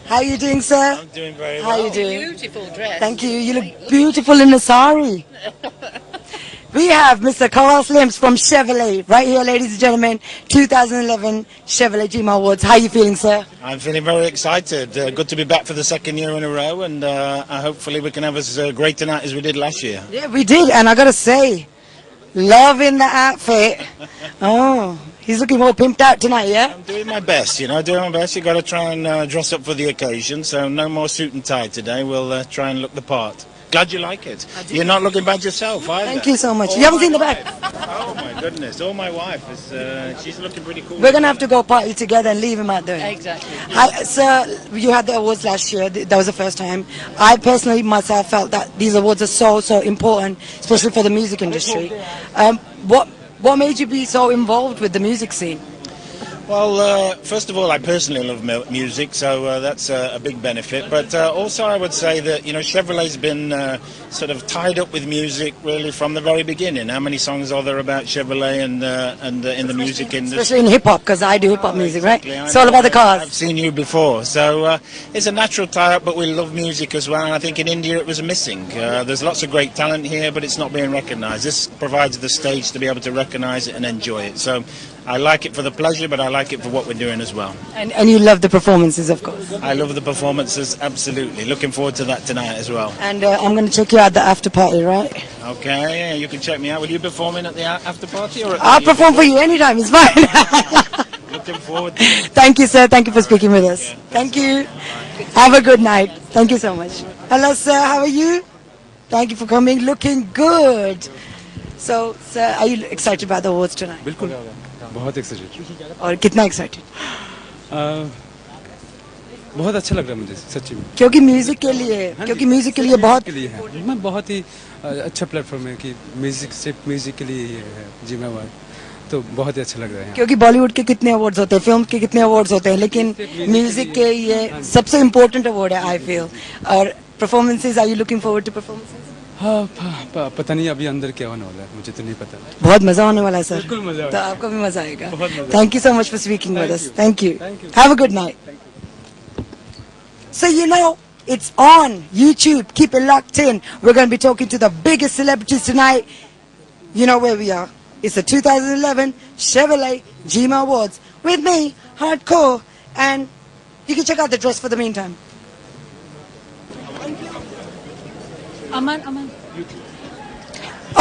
How are you doing, sir? I'm doing very How well. are you doing? Beautiful dress. Thank you. You look beautiful in a sari. We have Mr. Carl Slims from Chevrolet right here, ladies and gentlemen. 2011 Chevrolet GMA Awards. How are you feeling, sir? I'm feeling very excited. Good to be back for the second year in a row, and hopefully we can have as great tonight as we did last year. Yeah, we did, and I gotta say, loving the outfit. Oh, he's looking all pimped out tonight, yeah? I'm doing my best, you know, doing my best. You've got to try and dress up for the occasion, so no more suit and tie today. We'll try and look the part. Glad you like it. You're not looking bad yourself either. Thank you so much. You haven't seen the back? Oh my goodness. Oh, my wife is, she's looking pretty cool. We're gonna have to go party together and leave him out there. Exactly. Sir, you had the awards last year. That was the first time. I personally myself felt that these awards are so important, especially for the music industry. What made you be so involved with the music scene? Well, first of all, I personally love music, so that's a big benefit. But also I would say that, you know, Chevrolet's been sort of tied up with music really from the very beginning. How many songs are there about Chevrolet and in the music industry? Especially in hip-hop, because I do hip-hop music, exactly. right? It's all about the cars. I've seen you before, so it's a natural tie-up, but we love music as well, and I think in India it was missing. There's lots of great talent here, but it's not being recognised. This provides the stage to be able to recognise it and enjoy it. So I like it for the pleasure, but I like it for what we're doing as well. And you love the performances, of course. I love the performances, absolutely. Looking forward to that tonight as well. And I'm going to check you out the after party, right? Okay, yeah, you can check me out. Will you be performing at the after party? Or I'll perform for you anytime, it's fine. Looking forward to it. Thank you, sir. Thank you for speaking with us. Thank you. Have a good night. Thank you so much. Hello, sir. How are you? Thank you for coming. Looking good. So, sir, are you excited about the awards tonight? बिल्कुल बहुत excited और कितना excited? बहुत अच्छा लग रहा है मुझे सच्ची में क्योंकि म्यूजिक के लिए बहुत के लिए है मैं बहुत ही अच्छा प्लेटफॉर्म है कि म्यूजिक सिर्फ म्यूजिक के लिए ही है जी मैं तो बहुत ही अच्छा लग रहा है क्योंकि बॉलीवुड के कितने अवार्ड्स होते हैं फिल्म के कितने अवार्ड्स होते हैं लेकिन म्यूजिक के ये सबसे इम्पोर्टेंट अवार्ड है आई फील और performances are you looking forward to performances हाँ पता नहीं अभी अंदर क्या होने वाला है मुझे तो नहीं पता बहुत मजा होने वाला है सर बिल्कुल मजा तो आपको भी मजा आएगा बहुत मजा thank you so much for speaking with us thank you have a good night so you know it's on YouTube keep it locked in we're going to be talking to the biggest celebrities tonight you know where we are it's the 2011 Chevrolet GMA Awards with me Hardcore and you can check out the dress for the meantime Aman.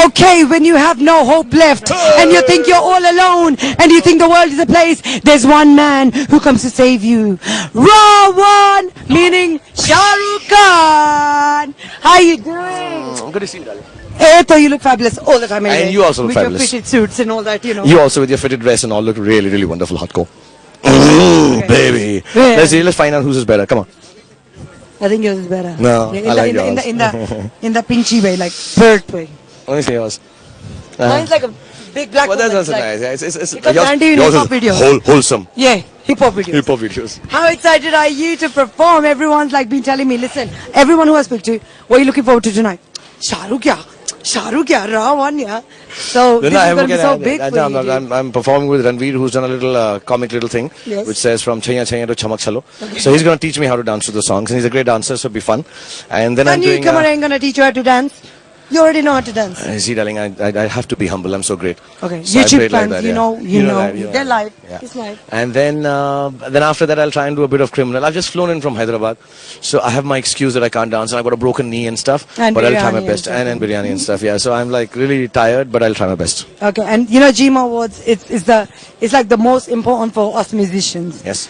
Okay, when you have no hope left and you think you're all alone and you think the world is a place, there's one man who comes to save you. Raw one, meaning Shah Rukh Khan. How you doing? Good to see you, darling. Hey, so you look fabulous all the time. And you also look with fabulous. With your fitted suits and all that, you know. You also with your fitted dress and all look really, really wonderful, Hardcore. Baby. Yeah. Let's find out whose is better. Come on. I think yours is better. No, in I like yours. In the pinchy way, like bird way. Let me see yours. Mine's like a big black Well, one. that's also like, nice. Yeah, it's because yours, Andy in yours hip-hop is video. wholesome. Yeah, hip-hop videos. Hip-hop videos. How excited are you to perform? Everyone's like been telling me, listen, everyone who I speak to, what are you looking forward to tonight? Shah Rukh, yeah, Raw one, yeah. So this is going to be so big for you. I'm performing with Ranveer, who's done a little comic little thing, Yes. which says from Chaiya Chaiya to Chamak Chalo. So he's going to teach me how to dance to the songs, and he's a great dancer, so it'll be fun. And then I'm And you doing. come on, I'm going to teach you how to dance. You already know how to dance. See, darling, I have to be humble. I'm so great. Okay, So I YouTube played like fans, that, you yeah. know, you know, that, they're live. Yeah. It's live. And then after that, I'll try and do a bit of criminal. I've just flown in from Hyderabad, so I have my excuse that I can't dance, and I've got a broken knee and stuff. And but I'll try my biryani best, and and biryani and stuff. Yeah, so I'm like really tired, but I'll try my best. Okay, and you know, GMA Awards, it's like the most important for us musicians. Yes.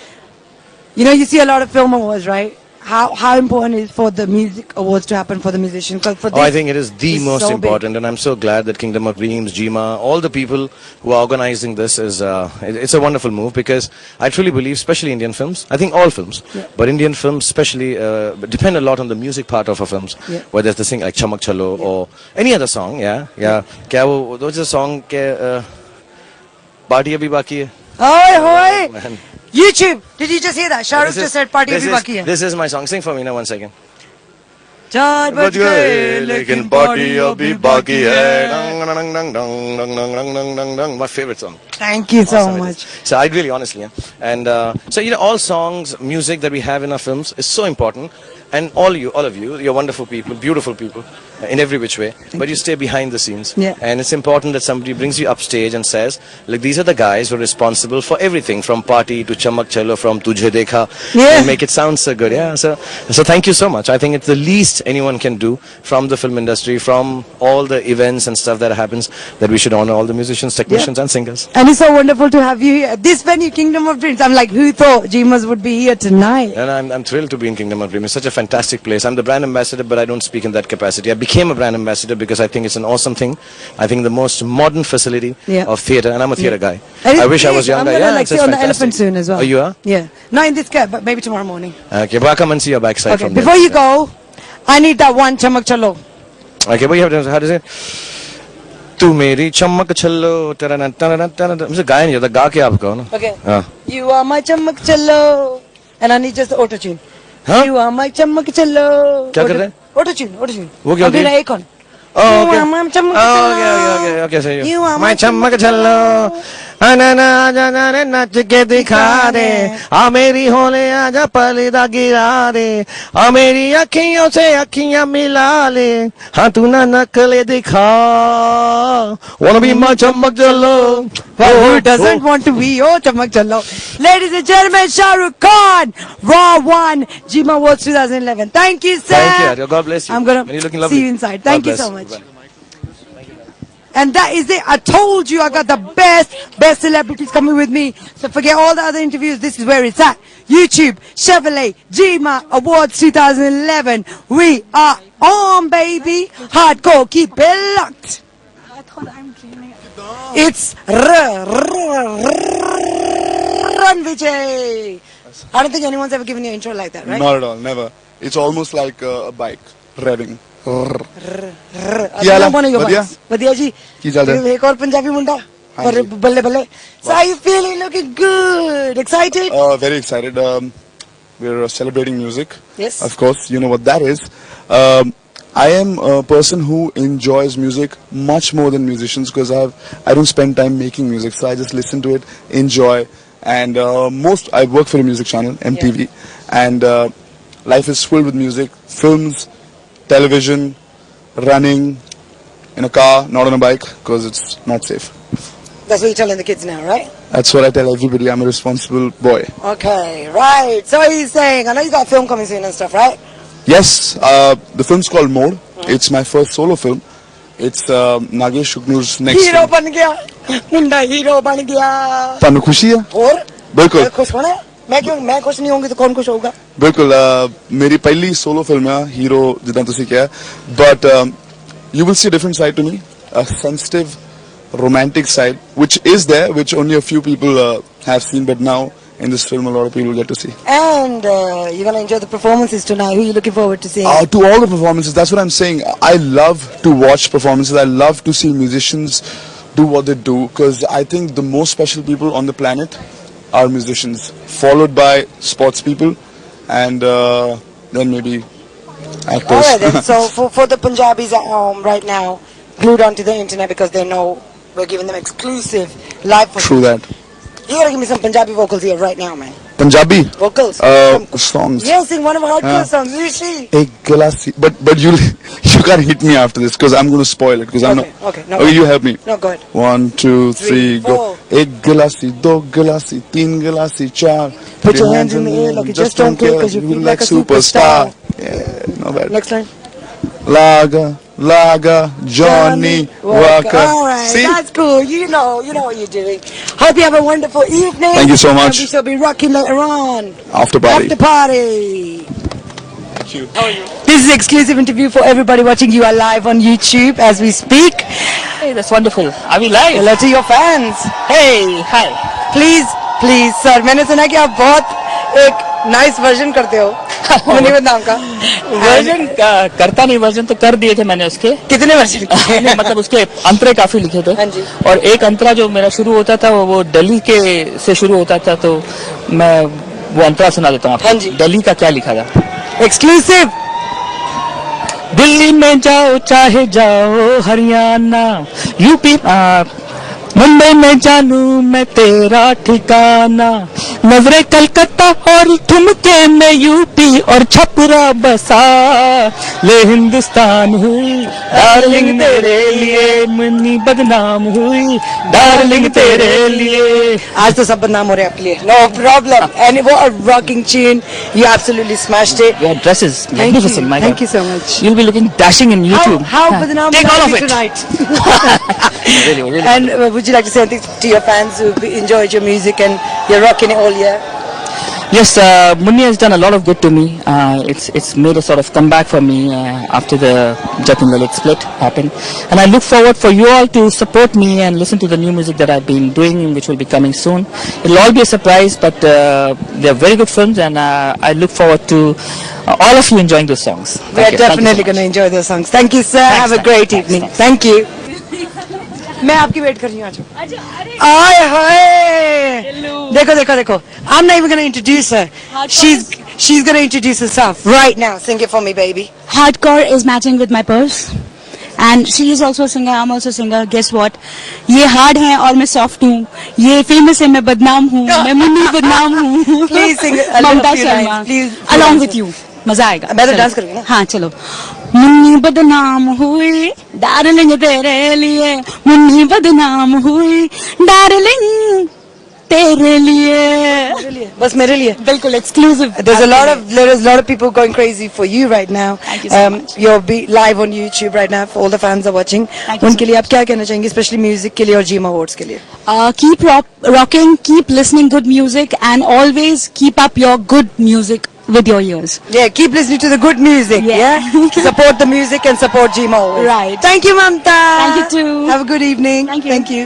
You know, you see a lot of film awards, right? How important is for the music awards to happen for the musicians? Because for this, I think it is the most so important, and I'm so glad that Kingdom of Dreams, GMA, all the people who are organizing this it's a wonderful move because I truly believe, especially Indian films, I think all films, but Indian films especially depend a lot on the music part of our films. Yeah. Whether it's the thing like Chamak Chalo or any other song, what's the song? Party Abhi Baki Hai. Oi, Man. YouTube, did you just hear that? Shah Rukh just said party abhi baki hai. This is my song. Sing for me now 1 second. 4 बज गए लेकिन party अभी बाकी है. Dang, dang, dang, dang, dang, dang, dang, dang, dang, dang. My favorite song. Thank you so Awesome it much. is. So I really honestly, yeah. And so all songs, music that we have in our films is so important. And all of you, you're wonderful people, beautiful people, in every which way. But you stay behind the scenes. Yeah. And it's important that somebody brings you upstage and says, like, these are the guys who are responsible for everything, from Party to Chamak Chalo, from Tujhe Dekha. Yeah. And make it sound so good. Yeah. So thank you so much. I think it's the least anyone can do from the film industry, from all the events and stuff that happens, that we should honor all the musicians, technicians, and singers. And it's so wonderful to have you here. This venue, Kingdom of Dreams. I'm like, who thought Jimas would be here tonight? And I'm thrilled to be in Kingdom of Dreams. It's such a fantastic place. I'm the brand ambassador, but I don't speak in that capacity. I became a brand ambassador because I think it's an awesome thing. I think the most modern facility of theatre, and I'm a theatre guy. And I wish I was I'm younger. gonna Yeah, like it's see you on the fantastic. elephant soon as well. Oh, you are? Yeah. Not in this cab, but maybe tomorrow morning. Okay, but I'll come and see your backside Okay. from Before there. you go, I need that one Chamak Chalo. Okay, but you have to, how to say it? तू मेरी चमक छल्लो तरना तरना तरना मुझे गाया नहीं आता गा के आप कहो ना Okay. हाँ You are my Chamak Chalo. And I need just the auto tune. Huh? You are my Chamak Chalo. क्या कर रहे हैं? Auto tune, auto tune. वो क्या होती है? Acorn. Oh, You okay. are my Chamak Oh, Chalo. okay, सही है. You are मैं my चमक छल्लो अनना जाना रे नच के दिखा दे आ मेरी होले आजा पलीदा गिरा दे आ मेरी अखियों से अखियां मिला ले हाँ तू ना नकले दिखा wanna be my चमक छल्लो. Who doesn't want to be your Chamak Chalo? Ladies and gentlemen, Shah Rukh Khan, Raw 1, Jima Awards 2011. Thank you, sir. Thank you. God bless you. I'm going And you're looking to lovely. see you inside. God Thank you bless. so much. And that is it. I told you I got the best celebrities coming with me. So forget all the other interviews. This is where it's at. YouTube, Chevrolet, Jima Awards 2011. We are on, baby. Hardcore. Keep it locked. I thought I'm dreaming. It's Run Vijay. I don't think anyone's ever given you an intro like that, right? Not at all, never. It's almost like a bike revving. I one of your bikes. Vadiya ji. की चल रहा है? एक और पंजाबी मुंडा. हाँ जी. बल्ले बल्ले. So how you feeling? Looking good. Excited? Very excited. We're celebrating music. Yes. Of course, you know what that is. I am a person who enjoys music much more than musicians because I don't spend time making music, so I just listen to it, enjoy, and I work for a music channel, MTV, and life is filled with music, films, television, running, in a car, not on a bike, because it's not safe. That's what you're telling the kids now, right? That's what I tell everybody. I'm a responsible boy. Okay, right. So what are you saying? I know you got a film coming soon and stuff, right? Yes, the film's called Mode. It's my first solo film. It's Nagesh Shuknur's next Hero film. ban gaya. Munda hero ban gaya. तानु खुशी है? और? बिल्कुल. मैं खुश होना है? मैं खुश नहीं होंगी तो कौन खुश होगा? बिल्कुल. मेरी पहली solo film है, hero जितना तुसी क्या है. But you will see a different side to me, a sensitive, romantic side, which is there, which only a few people have seen, but now in this film a lot of people get to see. And you're going to enjoy the performances tonight. Who are you looking forward to seeing? To all the performances, that's what I'm saying. I love to watch performances. I love to see musicians do what they do, because I think the most special people on the planet are musicians, followed by sports people, and then maybe actors. All right then. So for the Punjabis at home right now, glued onto the internet because they know we're giving them exclusive live. True that. You gotta give me some Punjabi vocals here right now, man. Punjabi Vocals. songs. Yeah, sing one of our hardcore songs. Rishi. Ek glassi. But you can't hit me after this because I'm going to spoil it because I'm not. Okay. No. Okay, you help me. No, go ahead. 1, 2, 3, go. four. Ek glassi, do glassi, teen glassi, char. Put your hands in the air like you just don't care because you feel like a superstar. Yeah, not bad. Next line. Laga, Johnny Walker. All right, See? that's cool. You know what you're doing. Hope you have a wonderful evening. Thank you so much. And we shall be rocking later on. After party. After party. Thank you. This is an exclusive interview for everybody watching. You are live on YouTube as we speak. Hey, that's wonderful. Are we live? Hello to your fans. Hey, hi. Please, sir. मैंने सुना कि आप बहुत एक nice version करते हो मुनीबत नाम का. वर्जन करता नहीं, वर्जन तो कर दिए थे मैंने उसके. कितने वर्जन किए? नहीं, मतलब उसके अंतरे काफी लिखे थे. हाँ जी. और एक अंतरा जो मेरा शुरू होता था वो दिल्ली के से शुरू होता था, तो मैं वो अंतरा सुना देता हूँ आपको. हाँ जी. दिल्ली का क्या लिखा था. Exclusive. दिल्ली में जाओ चाहे जाओ हरियाणा यूपी मुंबई में जानू मैं तेरा ठिकाना नजरे कलकत्ता और ठुमके में यूपी और छपरा बसा ले हिंदुस्तान हुई डार्लिंग तेरे लिए मुन्नी बदनाम हुई डार्लिंग तेरे लिए आज तो सब बदनाम हो रहे हैं आपके लिए नो प्रॉब्लम एंड वो rocking tune you absolutely smashed it Your dress is magnificent, my Thank God. you so much. You'll be looking dashing in YouTube. How badnaam Take all of it tonight. Really. And would you like to say anything to your fans who enjoyed your music and you're rocking it all year? Yes, Munni has done a lot of good to me. It's made a sort of comeback for me after the Jatin Lalit split happened. And I look forward for you all to support me and listen to the new music that I've been doing, which will be coming soon. It'll all be a surprise, but they're very good films, and I look forward to all of you enjoying those songs. We are definitely going to enjoy those songs. Thank you, sir. Have a great evening. Thank you. मैं आपकी wait कर रही हूँ आज आय हाय देखो देखो देखो I'm not even going to introduce her. She's going to introduce herself right now. Sing it for me, baby. Hardcore is matching with my purse. And she is also a singer, I'm also a singer. Guess what? ये hard है और मैं soft हूँ. ये famous है, मैं बदनाम हूँ. मैं मुन्नी बदनाम हूँ. Please sing a Mamata few Sharma. lines. Please. Along with you. मजा आएगा. मैं तो डांस करूँगी ना. हाँ चलो. मुन्नी बदनाम हुई डार्लिंग तेरे लिए मुन्नी बदनाम हुई डार्लिंग तेरे लिए बस मेरे लिए बिल्कुल exclusive. There's a lot of people going crazy for you right now. Thank you so much. You'll be live on YouTube right now for all the fans are watching. Thank you उनके so लिए आप क्या कहना चाहेंगे, especially music के लिए और GMA Awards के लिए? Keep rocking, keep listening good music, and always keep up your good music with your ears. Yeah, keep listening to the good music. Yeah. Support the music and support GMA Awards. Right. Thank you, Mamta. Thank you too. Have a good evening. Thank you. Thank you.